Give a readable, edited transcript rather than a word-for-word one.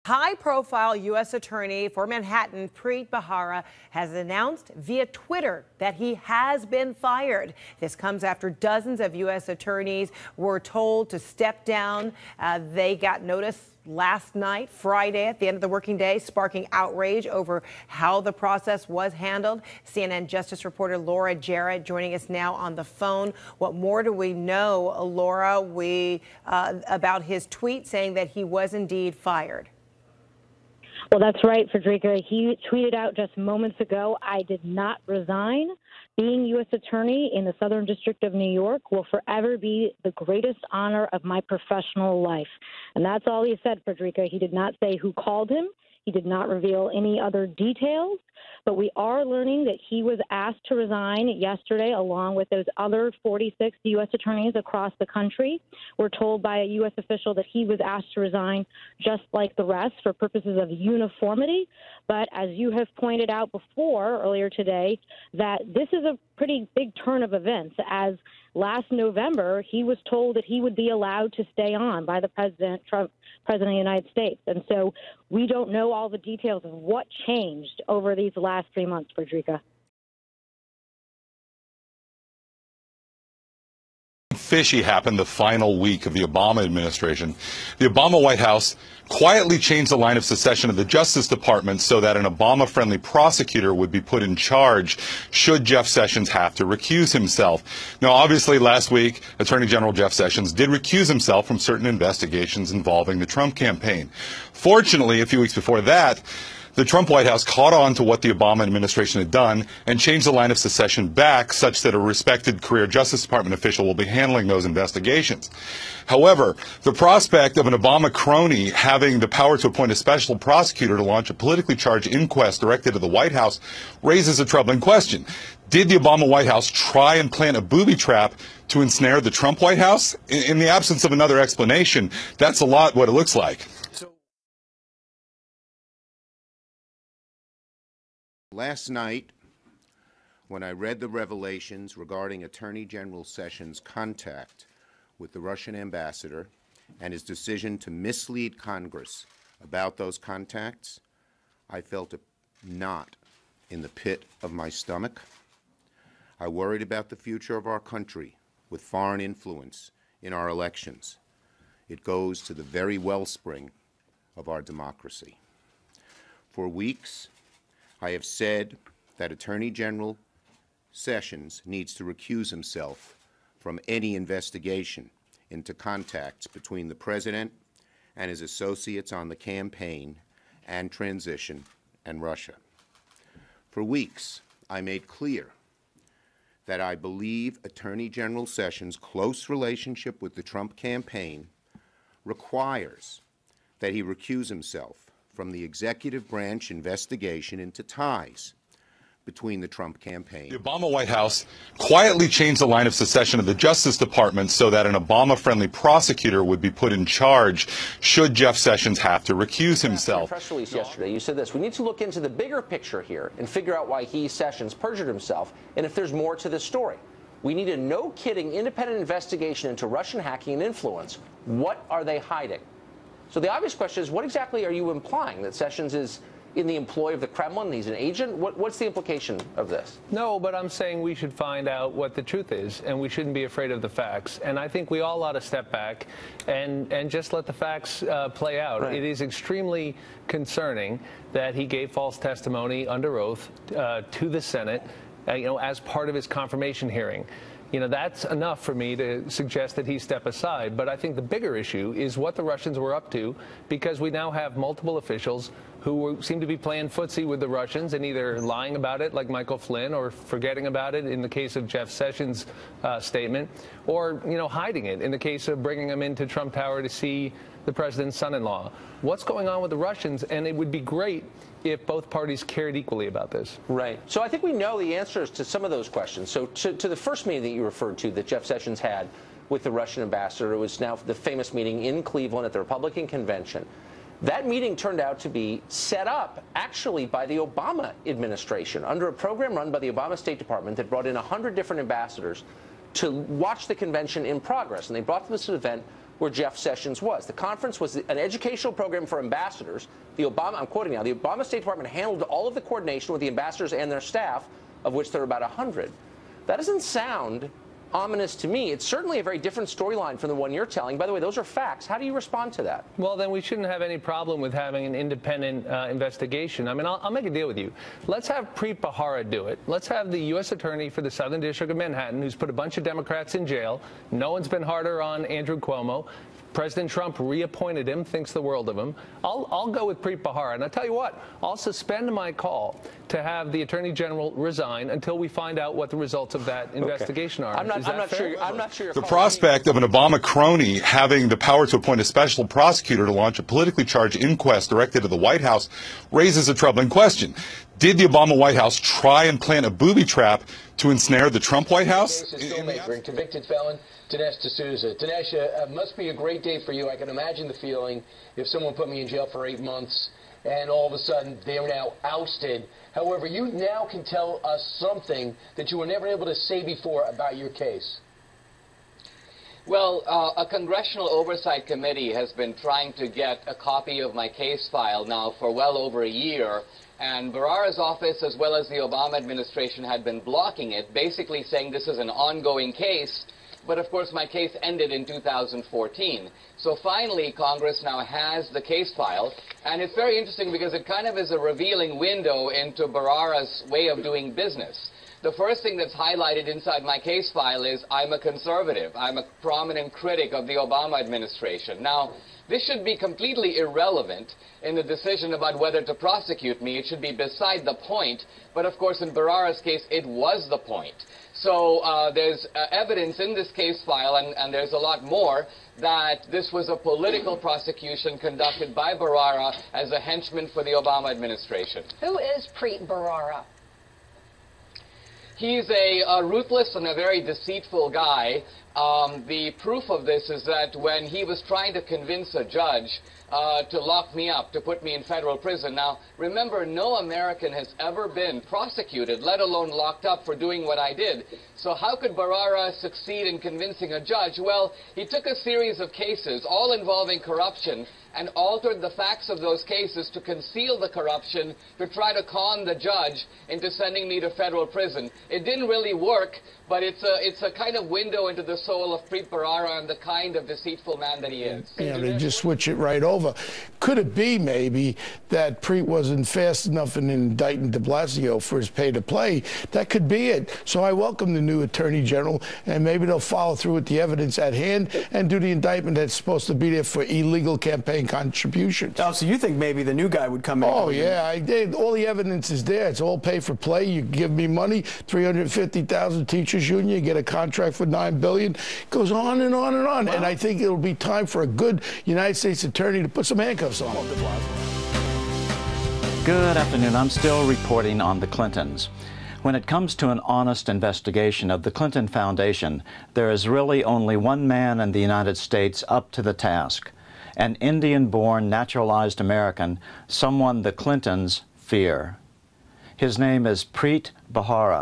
High-profile U.S. Attorney for Manhattan, Preet Bharara, has announced via Twitter that he has been fired. This comes after dozens of U.S. attorneys were told to step down. They got notice last night, Friday, at the end of the working day, sparking outrage over how the process was handled. CNN Justice reporter Laura Jarrett joining us now on the phone. What more do we know, Laura, about his tweet saying that he was indeed fired? Well, that's right, Frederica. He tweeted out just moments ago, "I did not resign. Being U.S. Attorney in the Southern District of New York will forever be the greatest honor of my professional life." And that's all he said, Frederica. He did not say who called him. He did not reveal any other details. But we are learning that he was asked to resign yesterday, along with those other 46 U.S. attorneys across the country. We're told by a U.S. official that he was asked to resign just like the rest for purposes of uniformity. But as you have pointed out before earlier today, that this is a pretty big turn of events, as last November he was told that he would be allowed to stay on by the President Trump, President of the United States. And so we don't know all the details of what changed over these last 3 months, Frederica. Fishy happened the final week of the Obama administration. The Obama White House quietly changed the line of succession of the Justice Department so that an Obama-friendly prosecutor would be put in charge should Jeff Sessions have to recuse himself. Now, obviously, last week, Attorney General Jeff Sessions did recuse himself from certain investigations involving the Trump campaign. Fortunately, a few weeks before that, the Trump White House caught on to what the Obama administration had done and changed the line of succession back such that a respected career Justice Department official will be handling those investigations. However, the prospect of an Obama crony having the power to appoint a special prosecutor to launch a politically charged inquest directed at the White House raises a troubling question. Did the Obama White House try and plant a booby trap to ensnare the Trump White House? In the absence of another explanation, that's a lot what it looks like. Last night, when I read the revelations regarding Attorney General Sessions' contact with the Russian ambassador and his decision to mislead Congress about those contacts, I felt a knot in the pit of my stomach. I worried about the future of our country with foreign influence in our elections. It goes to the very wellspring of our democracy. For weeks, I have said that Attorney General Sessions needs to recuse himself from any investigation into contacts between the President and his associates on the campaign and transition and Russia. For weeks, I made clear that I believe Attorney General Sessions' close relationship with the Trump campaign requires that he recuse himself from the executive branch investigation into ties between the Trump campaign. The Obama White House quietly changed the line of succession of the Justice Department so that an Obama-friendly prosecutor would be put in charge should Jeff Sessions have to recuse himself. In a press release yesterday, you said this: "We need to look into the bigger picture here and figure out why he, Sessions, perjured himself and if there's more to this story. We need a no-kidding independent investigation into Russian hacking and influence. What are they hiding?" So the obvious question is, what exactly are you implying? That Sessions is in the employ of the Kremlin? He's an agent? What's the implication of this? No, but I'm saying we should find out what the truth is, and we shouldn't be afraid of the facts. And I think we all ought to step back and just let the facts play out. Right. It is extremely concerning that he gave false testimony under oath to the Senate, as part of his confirmation hearing. That's enough for me to suggest that he step aside. But I think the bigger issue is what the Russians were up to, because we now have multiple officials who seem to be playing footsie with the Russians and either lying about it, like Michael Flynn, or forgetting about it in the case of Jeff Sessions' statement, or, hiding it in the case of bringing him into Trump Tower to see the president's son-in-law. What's going on with the Russians? And it would be great if both parties cared equally about this. Right. So I think we know the answers to some of those questions. So to the first meeting that you referred to that Jeff Sessions had with the Russian ambassador, it was now the famous meeting in Cleveland at the Republican convention. That meeting turned out to be set up actually by the Obama administration under a program run by the Obama State Department that brought in 100 different ambassadors to watch the convention in progress. And they brought them to this event where Jeff Sessions was. The conference was an educational program for ambassadors. I'm quoting now, the Obama State Department handled all of the coordination with the ambassadors and their staff, of which there are about 100. That doesn't sound ominous to me. It's certainly a very different storyline from the one you're telling. By the way, those are facts. How do you respond to that? Well, then we shouldn't have any problem with having an independent investigation. I mean, I'll make a deal with you. Let's have Preet Bharara do it. Let's have the U.S. Attorney for the Southern District of Manhattan, who's put a bunch of Democrats in jail. No one's been harder on Andrew Cuomo. President Trump reappointed him, thinks the world of him. I'll go with Preet Bharara. And I'll tell you what, I'll suspend my call to have the Attorney General resign until we find out what the results of that investigation are. I'm not sure. The prospect of an Obama crony having the power to appoint a special prosecutor to launch a politically charged inquest directed at the White House raises a troubling question. Did the Obama White House try and plant a booby trap to ensnare the Trump White House? Filmmaker and convicted felon Dinesh D'Souza. Dinesh, it must be a great day for you. I can imagine the feeling if someone put me in jail for 8 months and all of a sudden they're now ousted. However, you now can tell us something that you were never able to say before about your case. Well, a congressional oversight committee has been trying to get a copy of my case file now for well over a year, and Bharara's office as well as the Obama administration had been blocking it, basically saying this is an ongoing case. But of course my case ended in 2014. So finally Congress now has the case file, and it's very interesting because it kind of is a revealing window into Bharara's way of doing business. The first thing that's highlighted inside my case file is I'm a conservative. I'm a prominent critic of the Obama administration. Now, this should be completely irrelevant in the decision about whether to prosecute me. It should be beside the point. But of course, in Bharara's case, it was the point. So there's evidence in this case file, and there's a lot more, that this was a political prosecution conducted by Bharara as a henchman for the Obama administration. Who is Preet Bharara? He's a ruthless and a very deceitful guy. The proof of this is that when he was trying to convince a judge to lock me up, to put me in federal prison. Now, remember, no American has ever been prosecuted, let alone locked up for doing what I did. So how could Bharara succeed in convincing a judge? Well, he took a series of cases, all involving corruption, and altered the facts of those cases to conceal the corruption, to try to con the judge into sending me to federal prison. It didn't really work, but it's a kind of window into the soul of Preet Bharara and the kind of deceitful man that he is. Yeah, they just switch it right over. Could it be maybe that Preet wasn't fast enough in indicting de Blasio for his pay-to-play? That could be it. So I welcome the new Attorney General, and maybe they'll follow through with the evidence at hand and do the indictment that's supposed to be there for illegal campaign contributions. Oh, so you think maybe the new guy would come in? Oh, yeah, I did. All the evidence is there. It's all pay for play. You give me money, 350,000 teachers union, you get a contract for $9 billion. It goes on and on and on. Wow. And I think it'll be time for a good United States attorney to put some handcuffs on. Good afternoon. I'm still reporting on the Clintons. When it comes to an honest investigation of the Clinton Foundation, there is really only one man in the United States up to the task. An Indian-born, naturalized American, someone the Clintons fear. His name is Preet Bharara.